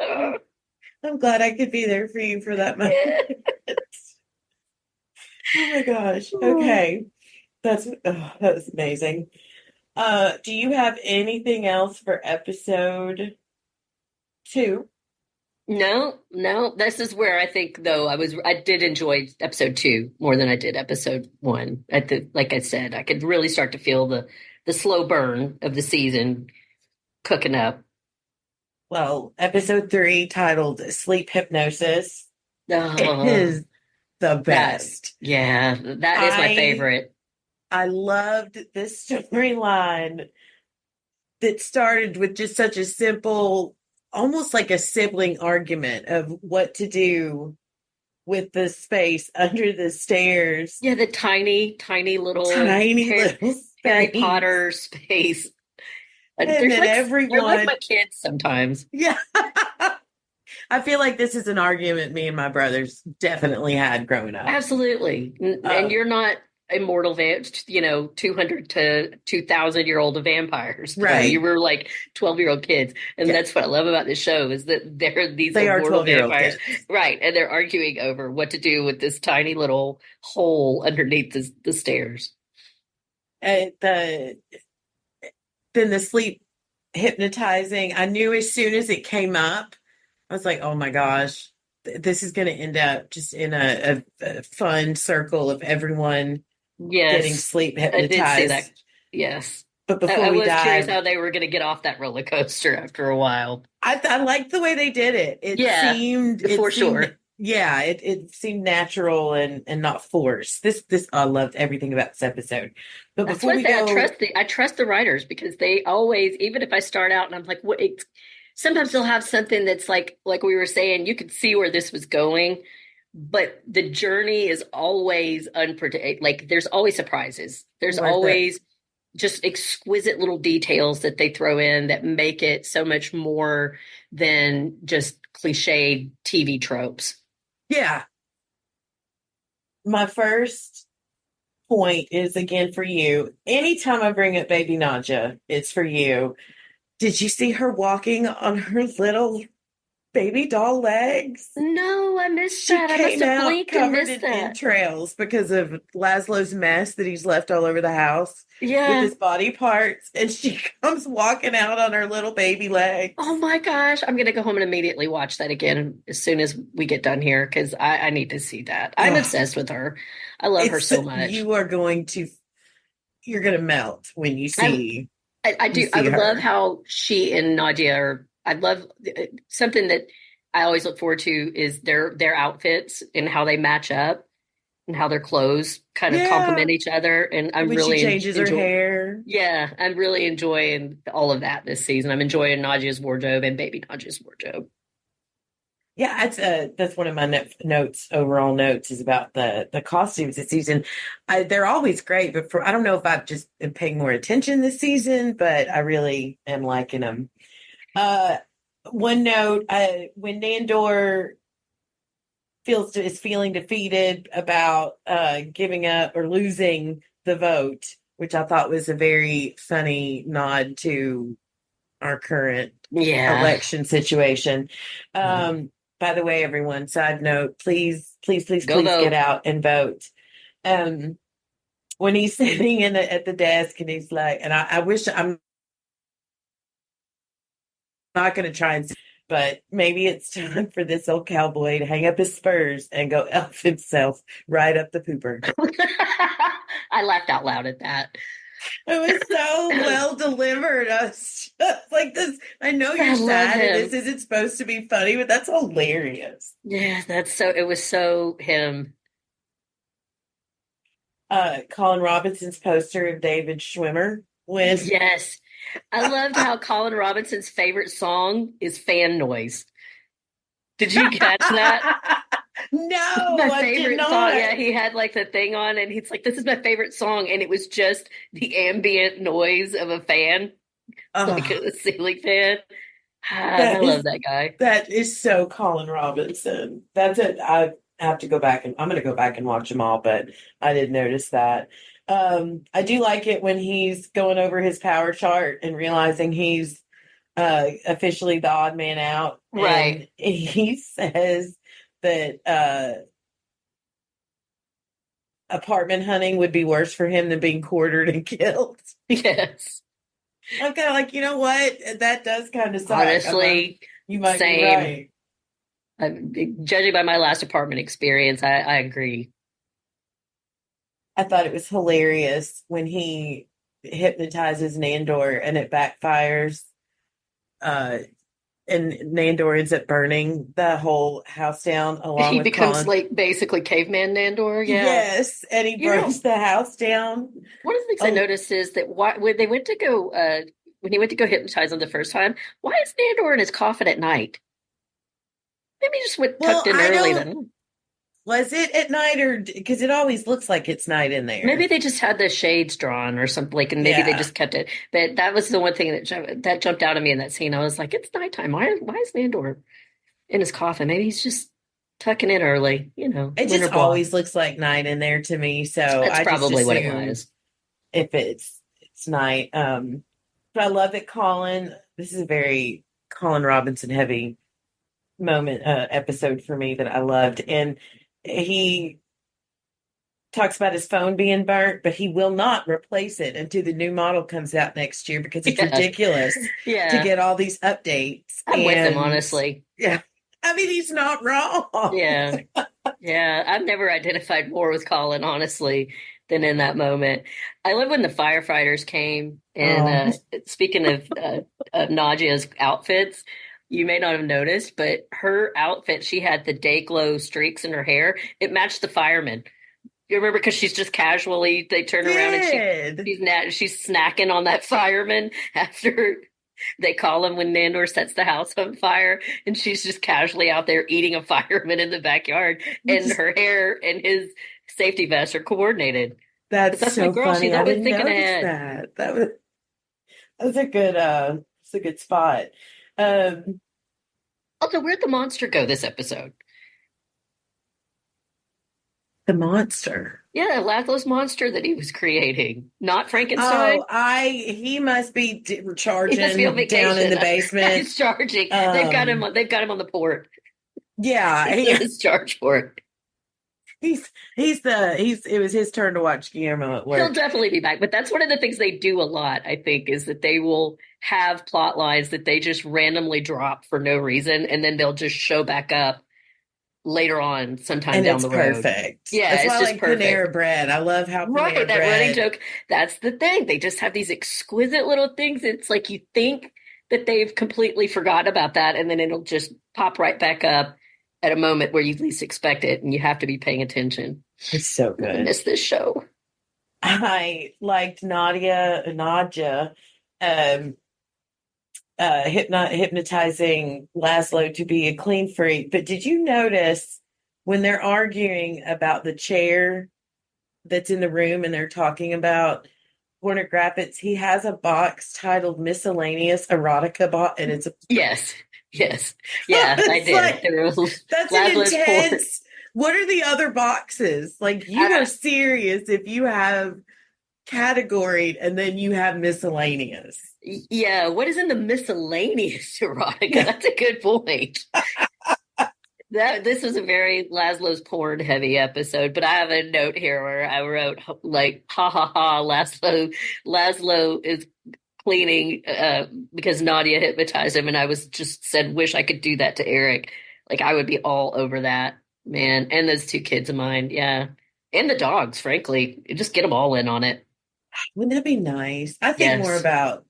I'm glad I could be there for you for that moment. Oh my gosh. Okay. That was amazing. Do you have anything else for episode 2? No. This is where I think, though, I did enjoy episode 2 more than I did episode 1. Like I said, I could really start to feel the slow burn of the season cooking up. Well, episode 3, titled Sleep Hypnosis, Oh, is the best. that is my favorite. I loved this storyline that started with just such a simple, almost like a sibling argument of what to do with the space under the stairs. Yeah, the tiny little Little Harry space. Potter space. And They're then they're like my kids sometimes. Yeah. I feel like this is an argument me and my brothers definitely had growing up. Absolutely. And you're not immortal, 200 to 2,000-year-old vampires. Right. You were like 12-year-old kids. And that's what I love about this show is that they are immortal 12-year-old vampires. kids. Right. And they're arguing over what to do with this tiny little hole underneath the stairs. And then the sleep hypnotizing, I knew as soon as it came up, I was like, oh my gosh, this is going to end up just in a fun circle of everyone getting sleep hypnotized. I did see that. Yes. But before I we was dive, curious how they were going to get off that roller coaster after a while. I liked the way they did it. It seemed sure. Yeah, it seemed natural and not forced. This I loved everything about this episode. But That's before we go, I trust the writers because they always, even if I start out and I'm like, what? Sometimes they'll have something that's like we were saying, you could see where this was going, but the journey is always unpredictable. Like there's always surprises. There's always just exquisite little details that they throw in that make it so much more than just cliched TV tropes. Yeah. My first point is again for you. Anytime I bring up baby Nadja, it's for you. Did you see her walking on her little baby doll legs? No, I missed She that. I must came have out blinked and covered missed in that. entrails because of Laszlo's mess that he's left all over the house Yeah. with his body parts. And she comes walking out on her little baby legs. Oh my gosh. I'm going to go home and immediately watch that again as soon as we get done here because I need to see that. I'm obsessed with her. I love her so much. You're going to melt when you see. I do. I love how she and Nadia are. I love something that I always look forward to is their outfits and how they match up and how their clothes kind of complement each other. And I'm when really she changes her hair. Yeah, I'm really enjoying all of that this season. I'm enjoying Nadia's wardrobe and baby Nadia's wardrobe. Yeah, that's one of my overall notes is about the costumes this season. They're always great, but I don't know if I've just been paying more attention this season, but I really am liking them. One note, when Nandor is feeling defeated about giving up or losing the vote, which I thought was a very funny nod to our current election situation. By the way, everyone, side note, please get out and vote. When he's sitting at the desk and he's like, and I wish I'm not going to try and, but maybe it's time for this old cowboy to hang up his spurs and go elf himself right up the pooper. I laughed out loud at that. It was so well delivered. I was just like this. I know you're sad and this isn't supposed to be funny, but that's hilarious. Yeah, it was so him. Colin Robinson's poster of David Schwimmer when Yes. I loved how Colin Robinson's favorite song is fan noise. Did you catch that? No, My I did favorite not. song. Yeah, he had like the thing on and he's like, this is my favorite song. And it was just the ambient noise of a fan, like Oh, a ceiling fan. that I is love that guy. that is so Colin Robinson. That's it. I have to go back and I'm going to go back and watch them all, but I didn't notice that. I do like it when he's going over his power chart and realizing he's officially the odd man out, Right. and he says that apartment hunting would be worse for him than being quartered and killed. Yes. I'm kind of like, you know what? That does kind of suck. Honestly, You might be same. right. Judging by my last apartment experience, I agree. I thought it was hilarious when he hypnotizes Nandor and it backfires. And Nandor ends up burning the whole house down along He with becomes Colin. like basically caveman Nandor. Yeah. Yes, and he You know, burns the house down. one of the things I Oh. noticed is that when they went to go, when he went to go hypnotize him the first time, why is Nandor in his coffin at night? Maybe he just went Well, tucked in I early don't. then. Was it at night or because it always looks like it's night in there? Maybe they just had the shades drawn or something, like, and maybe they Yeah. just kept it. But that was the one thing that jumped out at me in that scene. I was like, it's nighttime. Why is Nandor in his coffin? Maybe he's just tucking in early, It winter just block. always looks like night in there to me, so That's I just probably what it assume was. if it's night. But I love that Colin. This is a very Colin Robinson heavy moment episode for me that I loved, and he talks about his phone being burnt, but he will not replace it until the new model comes out next year because it's Yeah. ridiculous to Yeah, get all these updates. I'm with him, And honestly. yeah, I mean he's not wrong. Yeah. Yeah, I've never identified more with Colin, honestly, than in that moment. I love when the firefighters came, and speaking of Nadia's outfits, you may not have noticed, but her outfit, she had the day glow streaks in her hair. It matched the firemen. You remember because she's just casually, they turn around and she's snacking on that fireman after they call him when Nandor sets the house on fire, and she's just casually out there eating a fireman in the backyard, and her hair and his safety vest are coordinated. That's That's my so girl. funny. She's I always didn't thinking notice ahead. that's a good it's a good spot. Also, where'd the monster go this episode? The monster. Yeah, Laszlo's monster that he was creating, not Frankenstein. Oh, he must be charging He must be on down in the vacation. basement. He's charging. They've got him. They've got him on the port. Yeah, His charge for it. it was his turn to watch Guillermo at He'll work. definitely be back. But that's one of the things they do a lot, I think, is that they will have plot lines that they just randomly drop for no reason, and then they'll just show back up later on sometime And down it's the road. perfect. Yeah, That's it's why I just like perfect. Panera Bread. I love how Panera Right, that Bread. running joke. That's the thing. They just have these exquisite little things. It's like you think that they've completely forgotten about that, and then it'll just pop right back up at a moment where you least expect it, and you have to be paying attention. It's so I good. miss this show. I liked Nadia, hypnotizing Laszlo to be a clean freak. But did you notice when they're arguing about the chair that's in the room and they're talking about pornographics, he has a box titled miscellaneous erotica box, and it's a Yes. Yeah, I It's did. like, There was that's an Laszlo's intense. What are the other boxes? Like you are serious if you have categoried and then you have miscellaneous. Yeah, what is in the miscellaneous erotica? That's a good point. This was a very Laszlo's porn heavy episode, but I have a note here where I wrote like, ha ha ha, Laszlo is cleaning because Nadia hypnotized him, and I was just said, wish I could do that to Eric. Like I would be all over that, man. And those two kids of mine, yeah. And the dogs, frankly. Just get them all in on it. Wouldn't that be nice? I think Yes. more about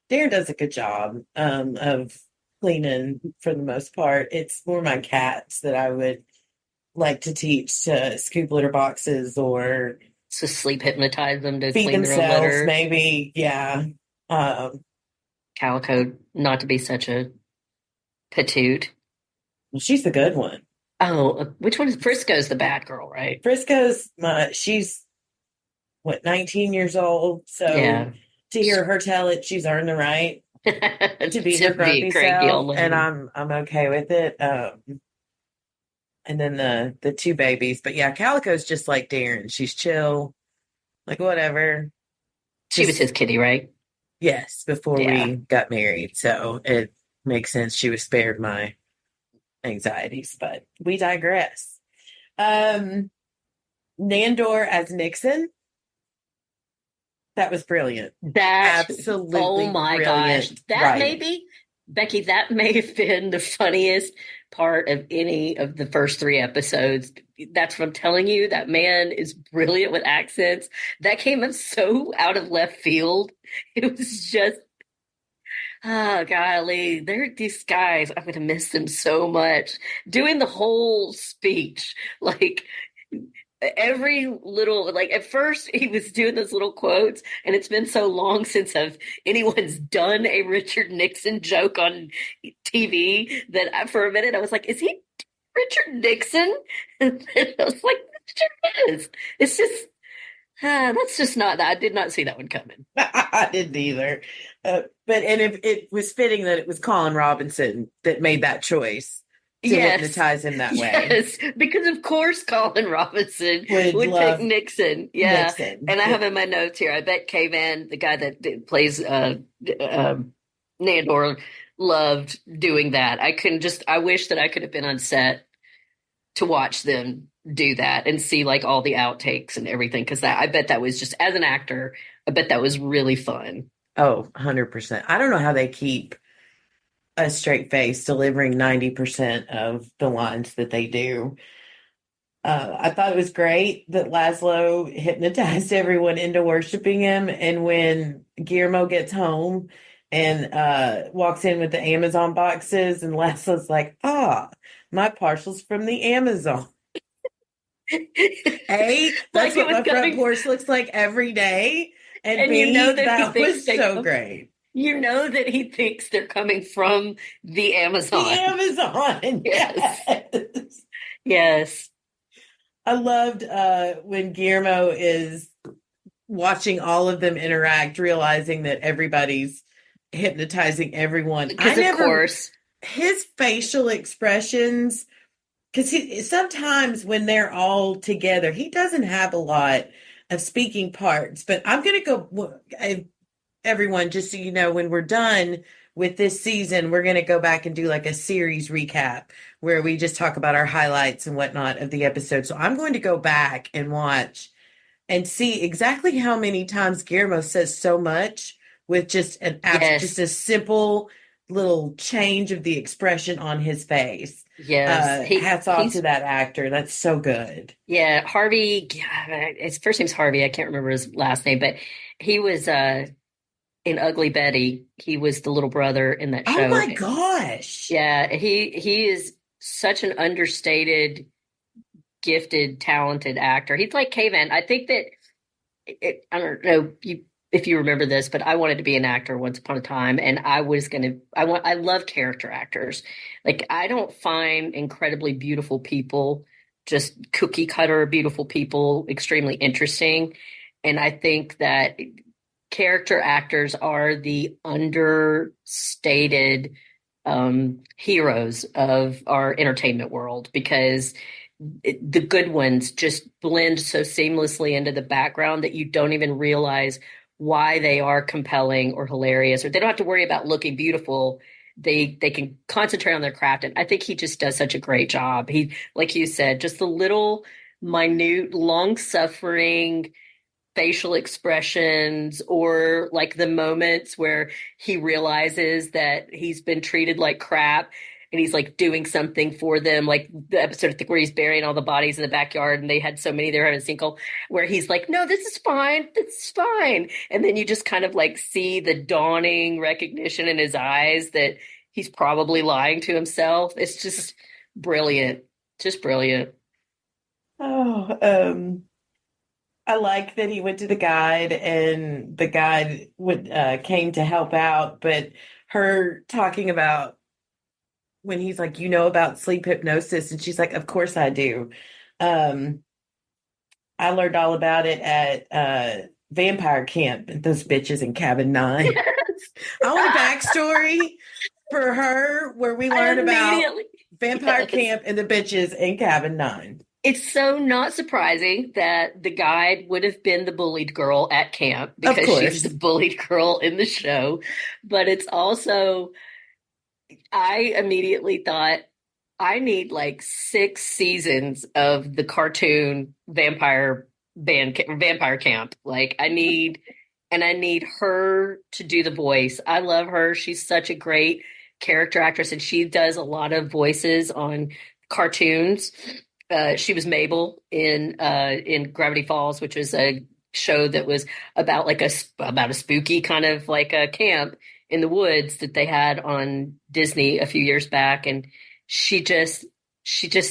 Darren does a good job of cleaning for the most part. It's more my cats that I would like to teach to scoop litter boxes or to sleep hypnotize them to feed clean their own themselves, litter. maybe. Yeah. Calico, not to be such a patoot. She's the good one. Oh, which one is Frisco's the bad girl, right? Frisco's she's what, 19 years old. So Yeah. to hear her tell it, she's earned the right to be her To be grumpy a cranky self, old lady. and I'm okay with it. And then the two babies, but yeah, Calico's just like Darren. She's chill, like whatever. She was his kitty, right? Yes, before Yeah. we got married, so it makes sense she was spared my anxieties. But we digress. Nandor as Nixon. That was brilliant. That, Absolutely oh my gosh. brilliant That writing. maybe, Becky, that may have been the funniest part of any of the first 3 episodes. That's what I'm telling you. That man is brilliant with accents. That came up so out of left field. It was just, oh, golly. These guys, I'm going to miss them so much. Doing the whole speech, like, every little, like at first he was doing those little quotes, and it's been so long since anyone's done a Richard Nixon joke on TV that for a minute I was like, is he Richard Nixon? And then I was like, it is. It's just that's just not that. I did not see that one coming. I didn't either. It was fitting that it was Colin Robinson that made that choice to hypnotize him that way. Yes, because of course Colin Robinson would love pick Nixon. Yeah. Nixon. And I have in my notes here, I bet K-Van, the guy that plays Nandor, loved doing that. I wish that I could have been on set to watch them do that and see like all the outtakes and everything. Because I bet that was just, as an actor, I bet that was really fun. Oh, 100%. I don't know how they keep a straight face delivering 90% of the lines that they do. I thought it was great that Laszlo hypnotized everyone into worshiping him. And when Guillermo gets home and walks in with the Amazon boxes, and Laszlo's like, my parcel's from the Amazon. Hey, that's Like what my front porch looks like every day. And B, you know that was so great. You know that he thinks they're coming from the Amazon. The Amazon. Yes. Yes. I loved when Guillermo is watching all of them interact, realizing that everybody's hypnotizing everyone. Because of course. His facial expressions, because sometimes when they're all together, he doesn't have a lot of speaking parts. But I'm going to go, everyone, just so you know, when we're done with this season, we're going to go back and do like a series recap where we just talk about our highlights and whatnot of the episode. So I'm going to go back and watch and see exactly how many times Guillermo says so much with just just a simple little change of the expression on his face. Yes. Hats off to that actor. That's so good. Yeah. Harvey, his first name's Harvey. I can't remember his last name, but he was in Ugly Betty. He was the little brother in that show. Oh my gosh. Yeah. He is such an understated, gifted, talented actor. He's like K-Van. I think that I don't know if you remember this, but I wanted to be an actor once upon a time, and I love character actors. Like, I don't find incredibly beautiful people, just cookie cutter beautiful people, extremely interesting. And I think that character actors are the understated heroes of our entertainment world, because the good ones just blend so seamlessly into the background that you don't even realize why they are compelling or hilarious, or they don't have to worry about looking beautiful. They can concentrate on their craft. And I think he just does such a great job. He, like you said, just the little minute, long-suffering facial expressions, or like the moments where he realizes that he's been treated like crap and he's like doing something for them, like the episode I think where he's burying all the bodies in the backyard and they had so many there in a single, where he's like, no, this is fine, and then you just kind of like see the dawning recognition in his eyes that he's probably lying to himself. It's just brilliant. I like that he went to the guide and the guide came to help out, but her talking about when he's like, you know about sleep hypnosis, and she's like, of course I do. Um, I learned all about it at vampire camp, those bitches in cabin 9. I want a backstory for her where we learn about Immediately. vampire Yes. camp and the bitches in cabin 9. It's so not surprising that the guide would have been the bullied girl at camp Of because course. she's the bullied girl in the show. But it's also, I immediately thought, I need like 6 seasons of the cartoon vampire camp. Like I need her to do the voice. I love her. She's such a great character actress, and she does a lot of voices on cartoons. She was Mabel in Gravity Falls, which was a show that was about like about a spooky kind of like a camp in the woods that they had on Disney a few years back, and she just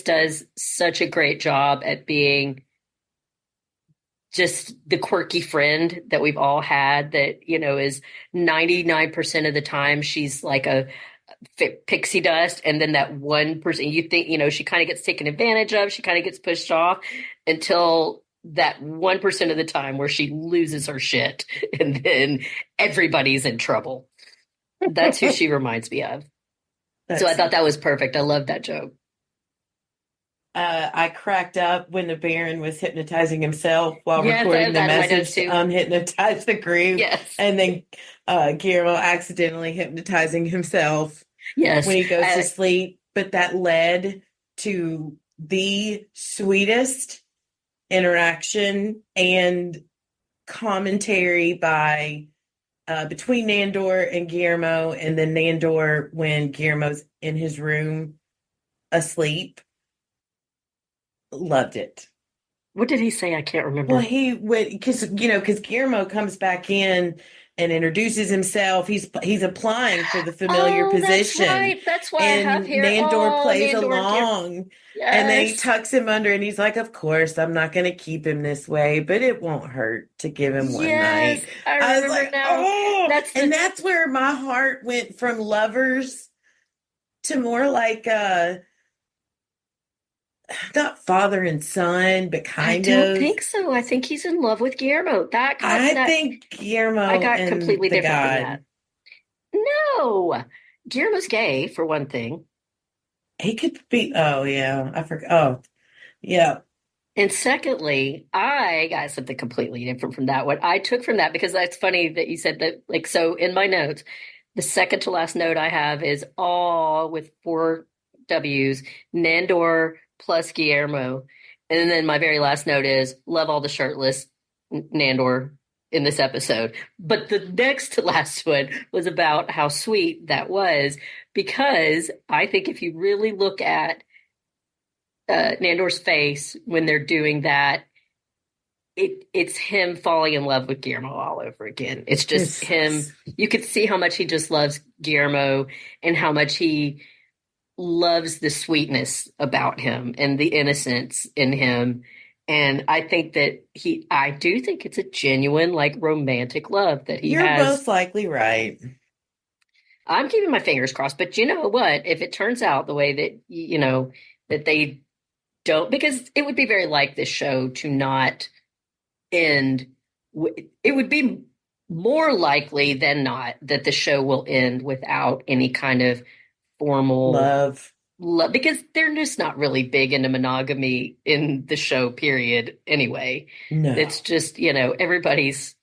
does such a great job at being just the quirky friend that we've all had that, is 99% of the time she's like a pixie dust. And then that 1%, you think, she kind of gets taken advantage of. She kind of gets pushed off until that 1% of the time where she loses her shit. And then everybody's in trouble. That's who she reminds me of. So I thought that was perfect. I love that joke. I cracked up when the Baron was hypnotizing himself while Yes, recording the I have that in my message notes too. to unhypnotize the group. Yes. And then Guillermo accidentally hypnotizing himself Yes. when he goes to sleep. But that led to the sweetest interaction and commentary by between Nandor and Guillermo, and then Nandor when Guillermo's in his room asleep. Loved it. What did he say? I can't remember. Well, he would because Guillermo comes back in and introduces himself. He's applying for the familiar position. That's right. That's why I and have here. Nandor plays Nandor along, Yes. and then he tucks him under, and he's like, "Of course, I'm not going to keep him this way, but it won't hurt to give him one night." I I was remember like, now. "Oh!" That's that's where my heart went from lovers to more like not father and son, but kind of. I don't think so. I think he's in love with Guillermo. I think Guillermo. I got and completely the different God. from that. No, Guillermo's gay for one thing. He could be. Oh yeah, I forgot. Oh yeah. And secondly, I got something completely different from that. What I took from that, because that's funny that you said that. Like, so in my notes, the second to last note I have is all with 4 W's, Nandor plus Guillermo. And then my very last note is love all the shirtless Nandor in this episode. But the next to last one was about how sweet that was, because I think if you really look at Nandor's face when they're doing that, it's him falling in love with Guillermo all over again. It's just him. You could see how much he just loves Guillermo and how much he loves the sweetness about him and the innocence in him. And I think that I do think it's a genuine, like, romantic love that he has. You're most likely right. I'm keeping my fingers crossed, but you know what? If it turns out the way that, that they don't, because it would be very like this show to not end. It would be more likely than not that the show will end without any kind of formal love, because they're just not really big into monogamy in the show, period. Anyway, no, it's just, everybody's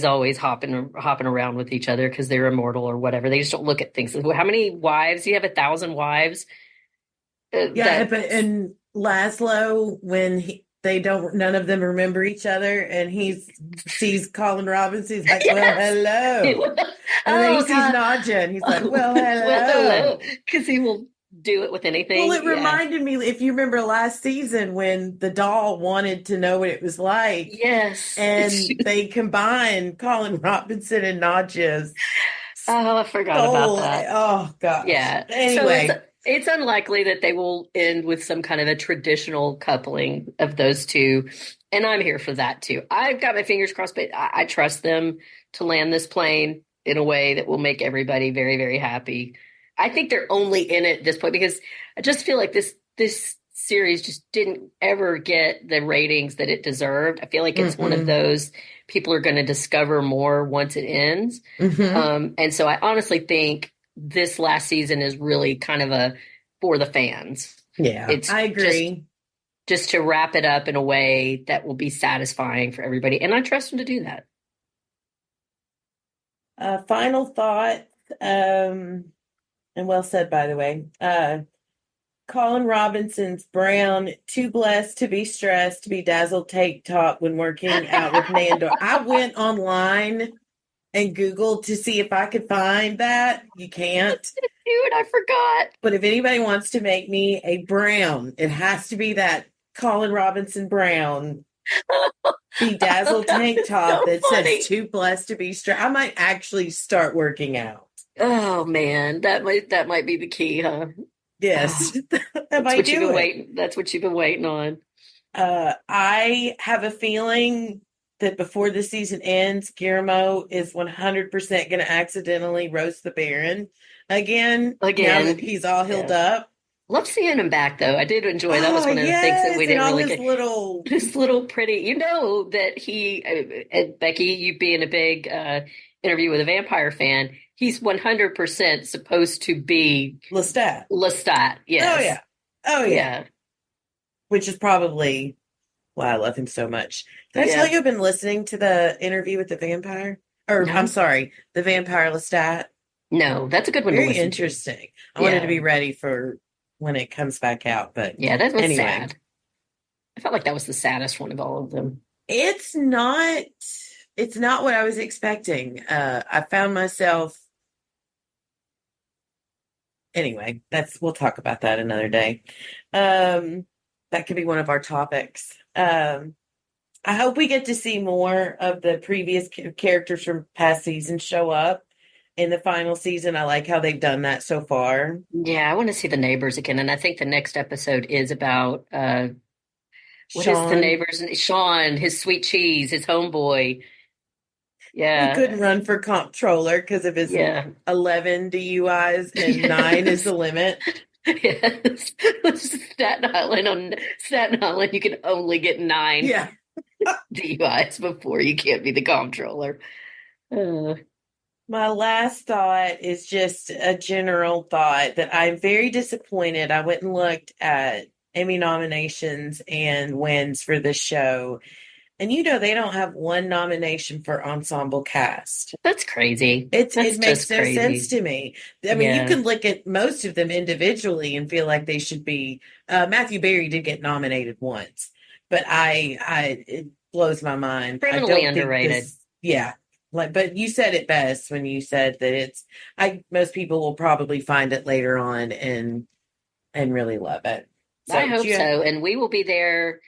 always hopping around with each other because they're immortal or whatever. They just don't look at things. How many wives? Do you have 1,000 wives? and Laszlo, when none of them remember each other, and he sees Colin Robinson, he's like, well, hello. And then he sees Nadja, and he's like, well, hello. Because he will do it with anything. Well, it reminded me, if you remember last season, when the doll wanted to know what it was like. Yes. And they combined Colin Robinson and Nadja's. Oh, I forgot about that. Oh, gosh. Yeah. Anyway. It's unlikely that they will end with some kind of a traditional coupling of those two. And I'm here for that too. I've got my fingers crossed, but I trust them to land this plane in a way that will make everybody very, very happy. I think they're only in it at this point because I just feel like this series just didn't ever get the ratings that it deserved. I feel like it's one of those people are going to discover more once it ends. And so I honestly think this last season is really kind of a for the fans. Yeah, I agree. Just to wrap it up in a way that will be satisfying for everybody. And I trust them to do that. Final thought, and well said, by the way. Colin Robinson's Brown, too blessed to be stressed, to be dazzled tank top when working out with Nando. I went online and Googled to see if I could find that. You can't. Dude, I forgot. But if anybody wants to make me a Brown, it has to be that Colin Robinson Brown bedazzled tank top that says too blessed to be stressed. I might actually start working out. Oh man, that might be the key, huh? Yes. That's what you've been waiting on. I have a feeling that before the season ends, Guillermo is 100% going to accidentally roast the Baron again. Now that he's all healed up. Love seeing him back, though. I did enjoy. That was one of the things that we didn't really get. His little pretty. You know that he, Becky, you being a big Interview with a Vampire fan, he's 100% supposed to be Lestat. Yes. Oh yeah. Which is probably why I love him so much. Did I tell you I've been listening to the Interview with the Vampire? I'm sorry, the Vampire Lestat. No, that's a good one. Very to listen interesting. I wanted to be ready for when it comes back out, but that was sad. I felt like that was the saddest one of all of them. It's not what I was expecting. I found myself anyway, we'll talk about that another day. That could be one of our topics. I hope we get to see more of the previous characters from past seasons show up in the final season. I like how they've done that so far. Yeah, I want to see the neighbors again. And I think the next episode is about what is the neighbors? Sean, his sweet cheese, his homeboy. Yeah. He couldn't run for comptroller because of his 11 DUIs and 9 is the limit. Yes. Staten Island, you can only get 9 DUIs before you can't be the comptroller. My last thought is just a general thought that I'm very disappointed. I went and looked at Emmy nominations and wins for this show. And they don't have one nomination for ensemble cast. That's crazy. It makes no sense to me. I mean, you can look at most of them individually and feel like they should be. Matthew Berry did get nominated once, but it blows my mind. Criminally underrated. But you said it best when you said that most people will probably find it later on and really love it. So, I hope so. And we will be there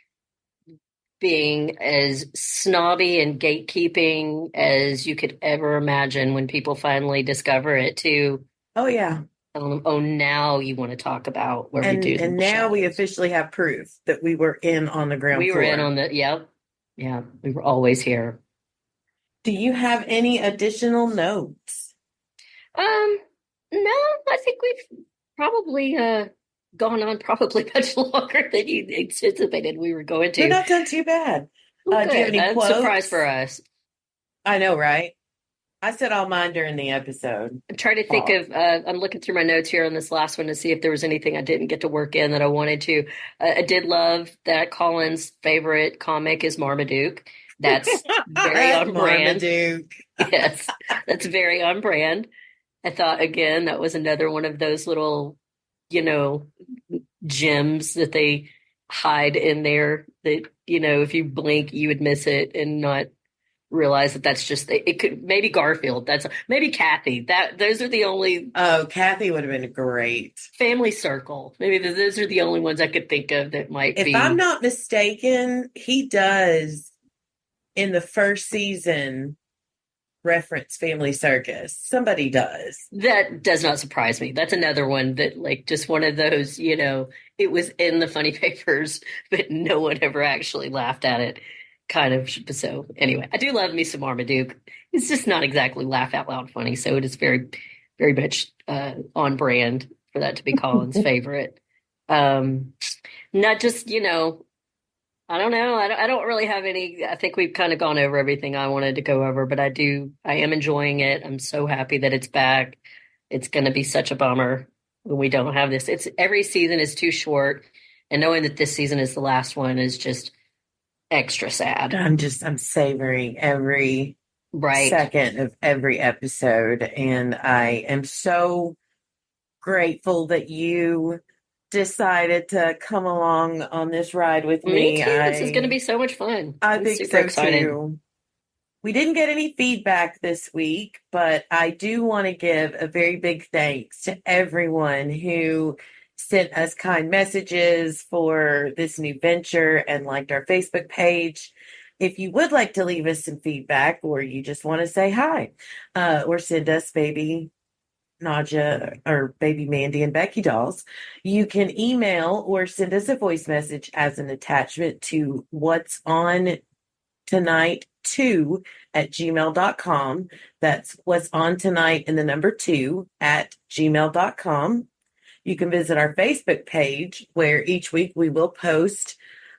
being as snobby and gatekeeping as you could ever imagine when people finally discover it too. Oh yeah. Now you want to talk about where we do. And now we officially have proof that we were in on the ground floor. We were in on the, yeah, we were always here. Do you have any additional notes? No, I think we've probably gone on probably much longer than you anticipated we were going to. You're not done too bad. Do you have any quotes? Surprise for us. I know, right? I said all mine during the episode. I'm trying to think of, I'm looking through my notes here on this last one to see if there was anything I didn't get to work in that I wanted to. I did love that Colin's favorite comic is Marmaduke. That's very on brand. Marmaduke. Yes, that's very on brand. I thought, again, that was another one of those little, gems that they hide in there that, if you blink, you would miss it and not realize that that's just, it could, maybe Garfield, maybe Kathy, those are the only. Oh, Kathy would have been great. Family Circle. Maybe those are the only ones I could think of that might be. If I'm not mistaken, he does in the first season reference Family Circus. Somebody does. That does not surprise me. That's another one that, like, just one of those, it was in the funny papers, but no one ever actually laughed at it. Kind of. So anyway, I do love me some Marmaduke. It's just not exactly laugh out loud funny. So it is very, very much on brand for that to be Colin's favorite. Not just, I don't know. I don't really have any. I think we've kind of gone over everything I wanted to go over, but I am enjoying it. I'm so happy that it's back. It's going to be such a bummer when we don't have this. Every season is too short, and knowing that this season is the last one is just extra sad. I'm savoring every second of every episode, and I am so grateful that you decided to come along on this ride with me. Me too. This is going to be so much fun. I'm think super so excited. Too. We didn't get any feedback this week, but I do want to give a very big thanks to everyone who sent us kind messages for this new venture and liked our Facebook page. If you would like to leave us some feedback, or you just want to say hi, or send us baby Naja or baby Mandy and Becky dolls, you can email or send us a voice message as an attachment to what's on tonight 2 at gmail.com. That's what's on tonight and the number 2 at gmail.com. You can visit our Facebook page, where each week we will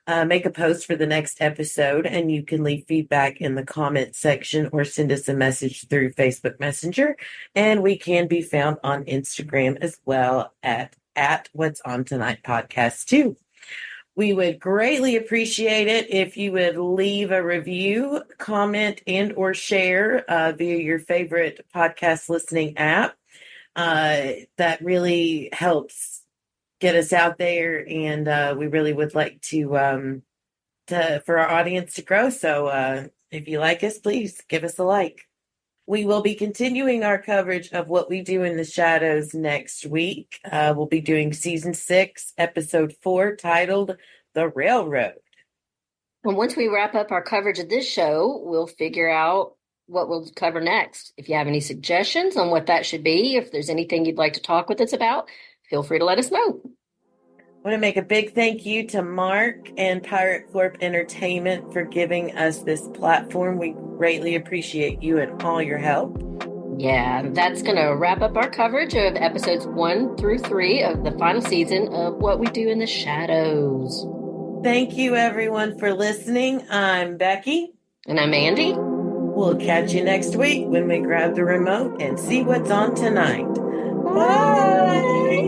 make a post for the next episode, and you can leave feedback in the comment section or send us a message through Facebook Messenger. And we can be found on Instagram as well at What's On Tonight Podcast too. We would greatly appreciate it if you would leave a review, comment, and or share via your favorite podcast listening app. That really helps get us out there, and we really would like to for our audience to grow. So if you like us, please give us a like. We will be continuing our coverage of What We Do in the Shadows next week. We'll be doing season 6, episode 4, titled The Railroad. And once we wrap up our coverage of this show, we'll figure out what we'll cover next. If you have any suggestions on what that should be, if there's anything you'd like to talk with us about, feel free to let us know. I want to make a big thank you to Mark and Pirate Corp Entertainment for giving us this platform. We greatly appreciate you and all your help. Yeah, that's going to wrap up our coverage of episodes 1 through 3 of the final season of What We Do in the Shadows. Thank you, everyone, for listening. I'm Becky. And I'm Mandy. We'll catch you next week when we grab the remote and see what's on tonight. Bye!